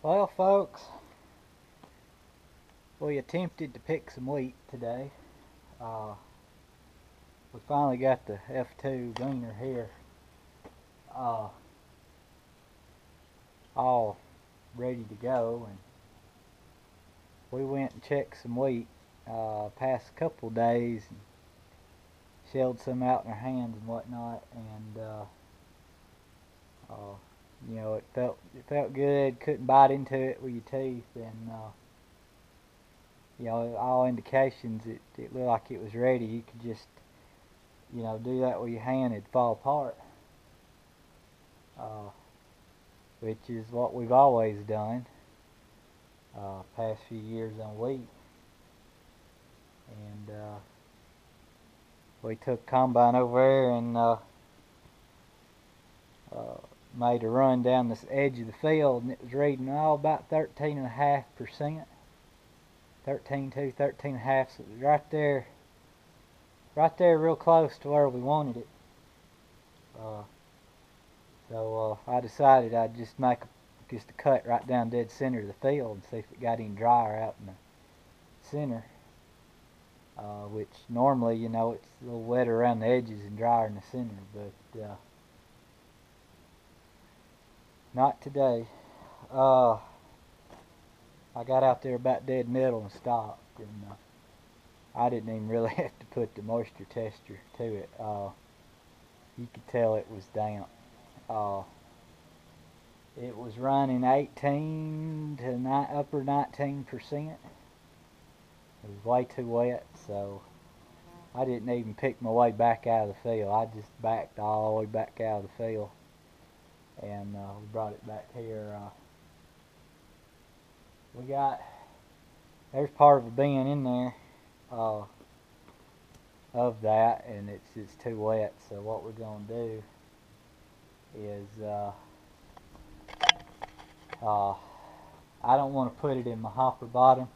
Well, folks, we attempted to pick some wheat today. Uh, we finally got the F2 Gleaner here, uh, all ready to go, and we went and checked some wheat past a couple days and shelled some out in our hands and whatnot, and it felt good. Couldn't bite into it with your teeth, and all indications it looked like it was ready. You could just do that with your hand, it'd fall apart, which is what we've always done past few years on wheat. And we took combine over there and made a run down this edge of the field, and it was reading about 13.5%, 13.2, 13.5, so it was right there real close to where we wanted it. So I decided I'd just make just a cut right down dead center of the field and see if it got any drier out in the center, which normally, it's a little wetter around the edges and drier in the center, but not today. I got out there about dead middle and stopped, and I didn't even really have to put the moisture tester to it. You could tell it was damp. It was running 18 to upper 19%. It was way too wet, so I didn't even pick my way back out of the field. I just backed all the way back out of the field, and we brought it back here. There's part of a bin in there of that, and it's just too wet. So what we're going to do is I don't want to put it in my hopper bottom,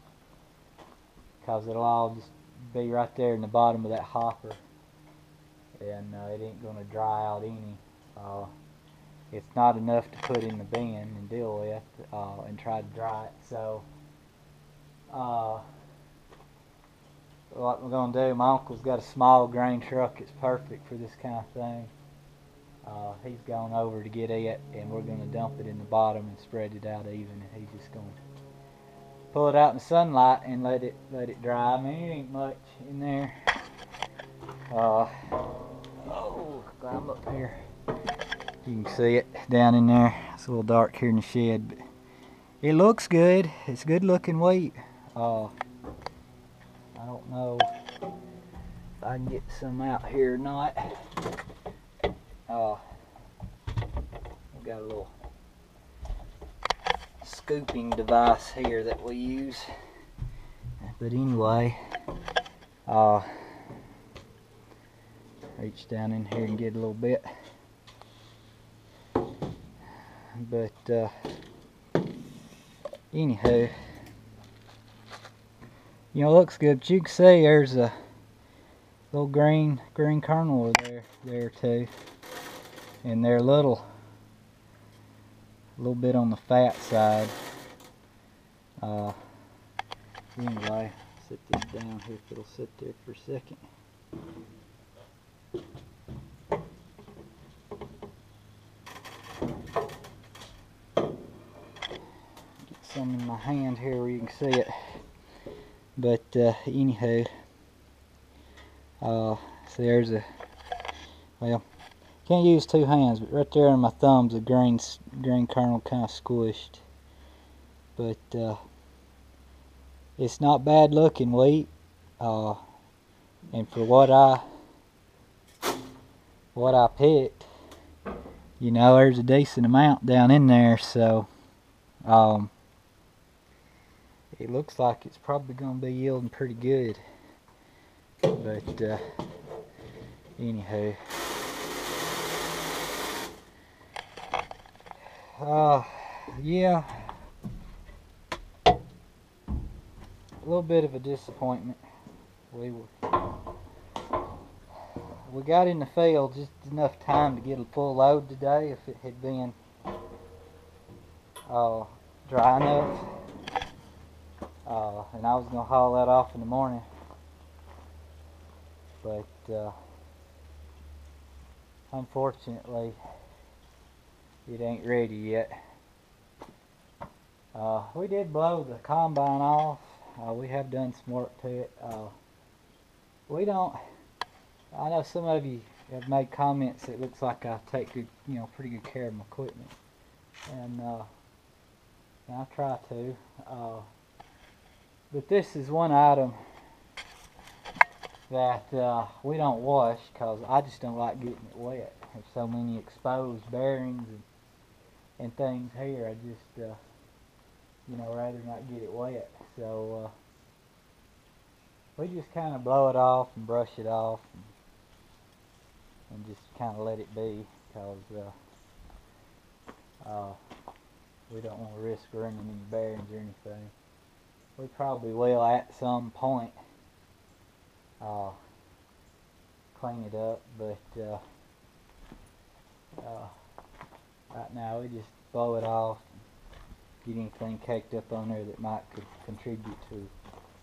because it'll all just be right there in the bottom of that hopper, and it ain't going to dry out any. It's not enough to put in the bin and deal with and try to dry it. So what we're going to do, my uncle's got a small grain truck. It's perfect for this kind of thing. He's gone over to get it, and we're going to dump it in the bottom and spread it out even, and he's just going to pull it out in the sunlight and let it dry. I mean, it ain't much in there. Climb up here. You can see it down in there. It's a little dark here in the shed, but it looks good. It's good looking wheat. I don't know if I can get some out here or not. We've got a little scooping device here that we use. But anyway, reach down in here and get a little bit. But anywho, it looks good. But you can see there's a little green kernel over there too, and they're a little bit on the fat side. Anyway, set this down here if it'll sit there for a second. Some in my hand here where you can see it, but anywho, so there's can't use two hands, but right there on my thumb's a grain kernel kind of squished, but it's not bad looking wheat, and for what I picked, there's a decent amount down in there, so it looks like it's probably going to be yielding pretty good. But anywho, yeah, a little bit of a disappointment. We got in the field just enough time to get a full load today. If it had been dry enough. And I was going to haul that off in the morning, but unfortunately it ain't ready yet. We did blow the combine off. We have done some work to it. We don't, I know some of you have made comments that it looks like I take good, pretty good care of my equipment, and I try to. But this is one item that we don't wash because I just don't like getting it wet. There's so many exposed bearings and things here. I just, rather not get it wet. So we just kind of blow it off and brush it off and just kind of let it be, because we don't want to risk running any bearings or anything. We probably will at some point clean it up, but right now we just blow it off, get anything caked up on there that might could contribute to,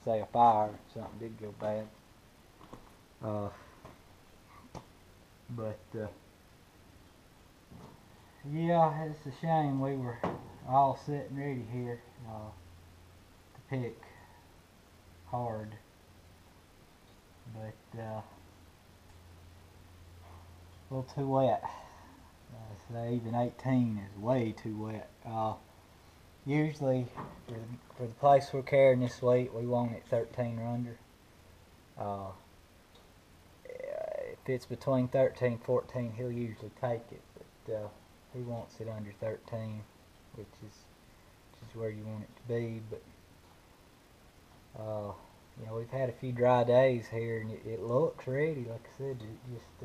say, a fire if something did go bad. But yeah, it's a shame. We were all set and ready here to pick hard, but a little too wet. Say even 18 is way too wet. Usually for the place we're carrying this weight, we want it 13 or under. If it's between 13 and 14, he'll usually take it, but he wants it under 13, which is where you want it to be. But we've had a few dry days here, and it looks ready. Like I said, it just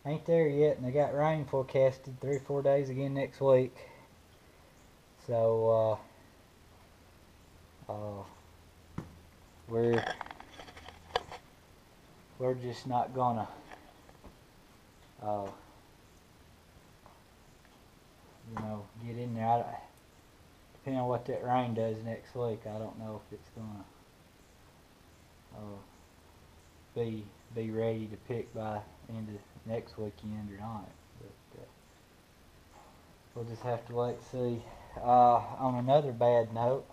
ain't there yet. And they got rain forecasted 3 or 4 days again next week. So we're just not gonna get in there. Depending on what that rain does next week, I don't know if it's gonna be ready to pick by end of next weekend or not. But we'll just have to wait and see. On another bad note,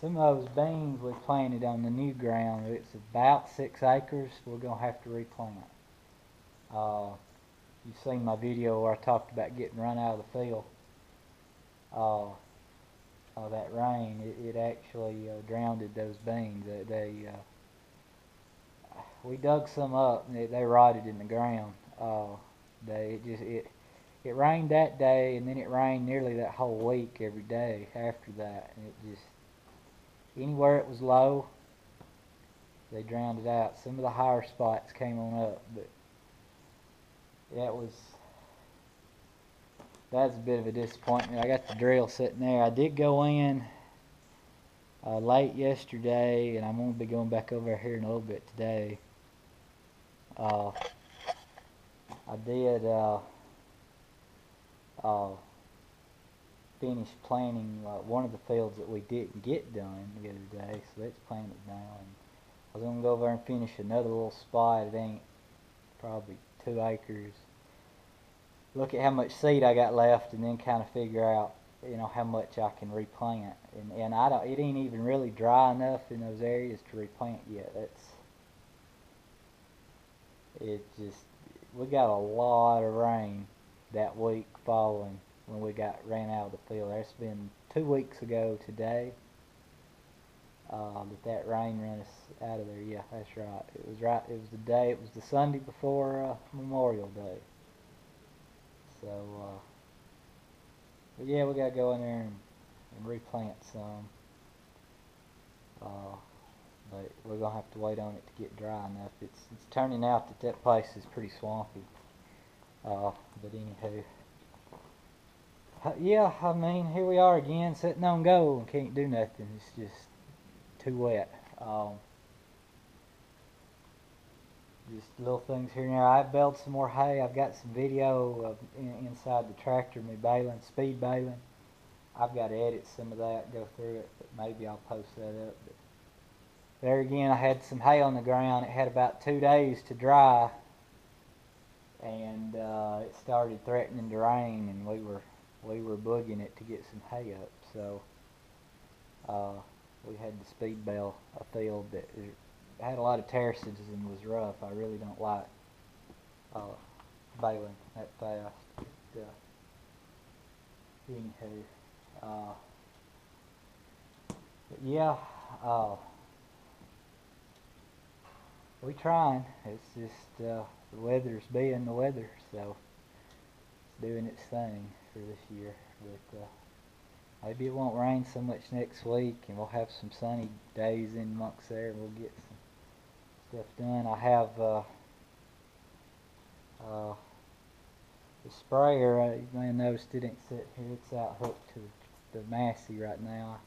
some of those beans we planted on the new ground, it's about 6 acres, we're going to have to replant. You've seen my video where I talked about getting run out of the field. That rain, it actually drowned those beans. We dug some up and they rotted in the ground. It rained that day, and then it rained nearly that whole week every day after that, and it just, anywhere it was low, they drowned it out. Some of the higher spots came on up, but that's a bit of a disappointment. I got the drill sitting there. I did go in late yesterday, and I'm going to be going back over here in a little bit today. I did finish planting one of the fields that we didn't get done the other day, so that's planted now. And I was going to go over and finish another little spot. It ain't probably 2 acres. Look at how much seed I got left, and then kind of figure out, how much I can replant. And it ain't even really dry enough in those areas to replant yet. We got a lot of rain that week following when we ran out of the field. That's been 2 weeks ago today that rain ran us out of there. Yeah, that's right. It was the Sunday before Memorial Day. So, but yeah, we got to go in there and replant some. But we're going to have to wait on it to get dry enough. It's turning out that place is pretty swampy. But anywho, yeah, I mean, here we are again, sitting on gold and can't do nothing. It's just too wet. just little things here and there. I've baled some more hay. I've got some video of inside the tractor, me baling, speed baling. I've got to edit some of that, go through it, but maybe I'll post that up. But there again, I had some hay on the ground. It had about 2 days to dry, and it started threatening to rain, and we were booging it to get some hay up. So we had to speed bale a field that had a lot of terraces and was rough. I really don't like baling that fast. But, anywho, but yeah, we trying. It's just the weather's being the weather, so it's doing its thing for this year. But maybe it won't rain so much next week, and we'll have some sunny days in amongst there, and we'll get some stuff done. I have the sprayer. You may have noticed it ain't sitting here. It's out hooked to the Massey right now.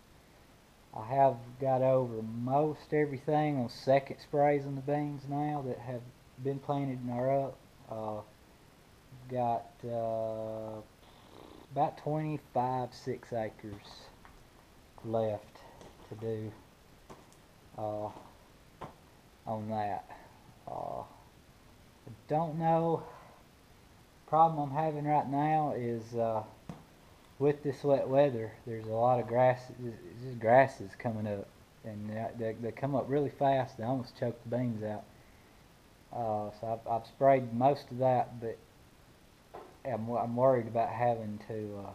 I have got over most everything on second sprays on the beans now that have been planted and are up. Got about 6 acres left to do on that. I don't know. Problem I'm having right now is with this wet weather, there's a lot of grasses coming up, and they come up really fast. They almost choke the beans out. So I've sprayed most of that, but I'm worried about having to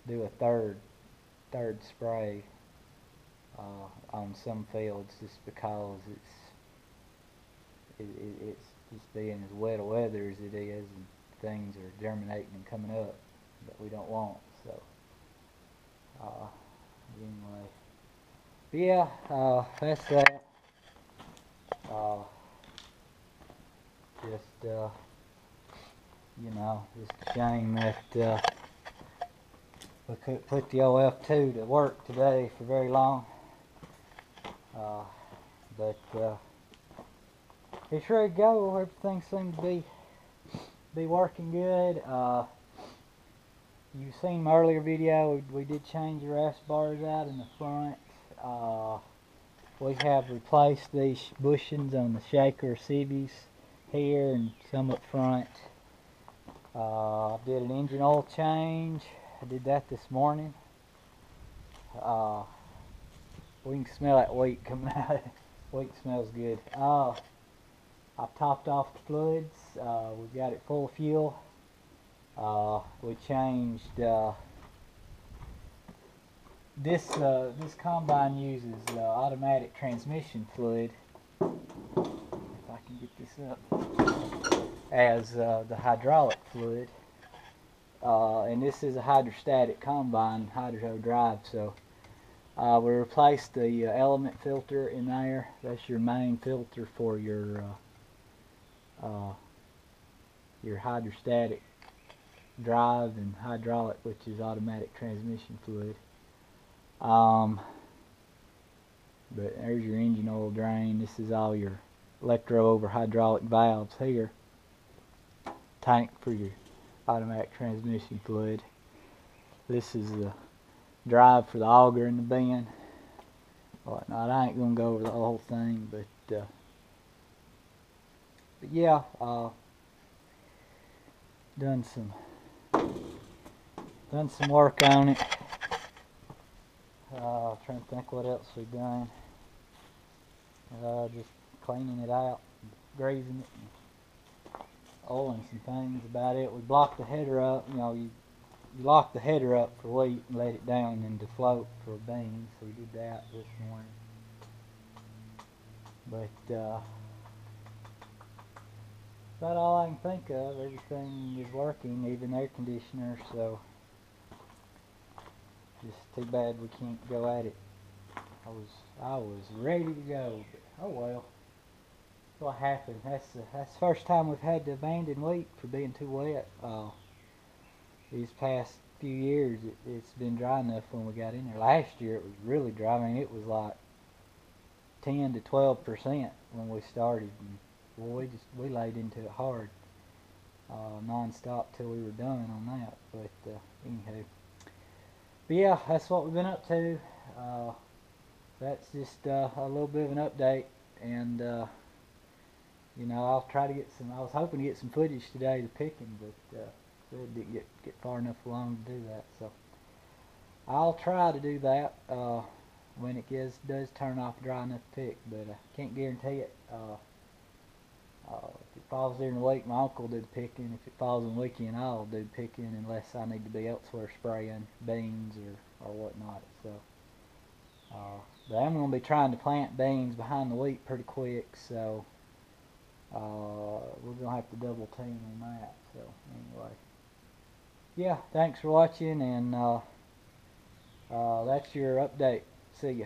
do a third spray on some fields, just because it's just being as wet a weather as it is, and things are germinating and coming up that we don't want. So anyway, but yeah, that's that. Just you know, just a shame that we couldn't put the OF2 to work today for very long. But it's ready to go. Everything seemed to be working good. You've seen my earlier video. We did change the RAS bars out in the front. We have replaced these bushings on the shaker civvies here and some up front. I did an engine oil change. I did that this morning. We can smell that wheat coming out. Wheat smells good. I've topped off the fluids. We've got it full of fuel. We changed this combine uses automatic transmission fluid, if I can get this up, as the hydraulic fluid, and this is a hydrostatic combine, hydro drive. So we replaced the element filter in there. That's your main filter for your hydrostatic drive, and hydraulic, which is automatic transmission fluid. But there's your engine oil drain. This is all your electro over hydraulic valves here. Tank for your automatic transmission fluid. This is the drive for the auger and the bin. Whatnot. I ain't gonna go over the whole thing, but yeah, done some work on it. Trying to think what else we've done. Just cleaning it out, grazing it, and oiling some things. About it. We blocked the header up. You know, you lock the header up for wheat and let it down and to float for beans. So we did that this morning. But about all I can think of. Everything is working, even air conditioner. So just too bad we can't go at it. I was ready to go, but oh well. What happened? That's the first time we've had to abandon wheat for being too wet. These past few years, it's been dry enough when we got in there. Last year it was really dry. I mean, it was like 10 to 12% when we started. And Well, we laid into it hard, non-stop till we were done on that. But anywho, but yeah, that's what we've been up to. Uh, that's just a little bit of an update, and you know, I'll try to get some. I was hoping to get some footage today to picking, but it didn't get far enough along to do that. So I'll try to do that when it does turn off dry enough to pick, but I can't guarantee it. If it falls during the week, my uncle will do the picking. If it falls on the weekend, I'll do picking unless I need to be elsewhere spraying beans or whatnot. So, but I'm going to be trying to plant beans behind the wheat pretty quick, so we're going to have to double team on that. So anyway, yeah, thanks for watching, and that's your update. See ya.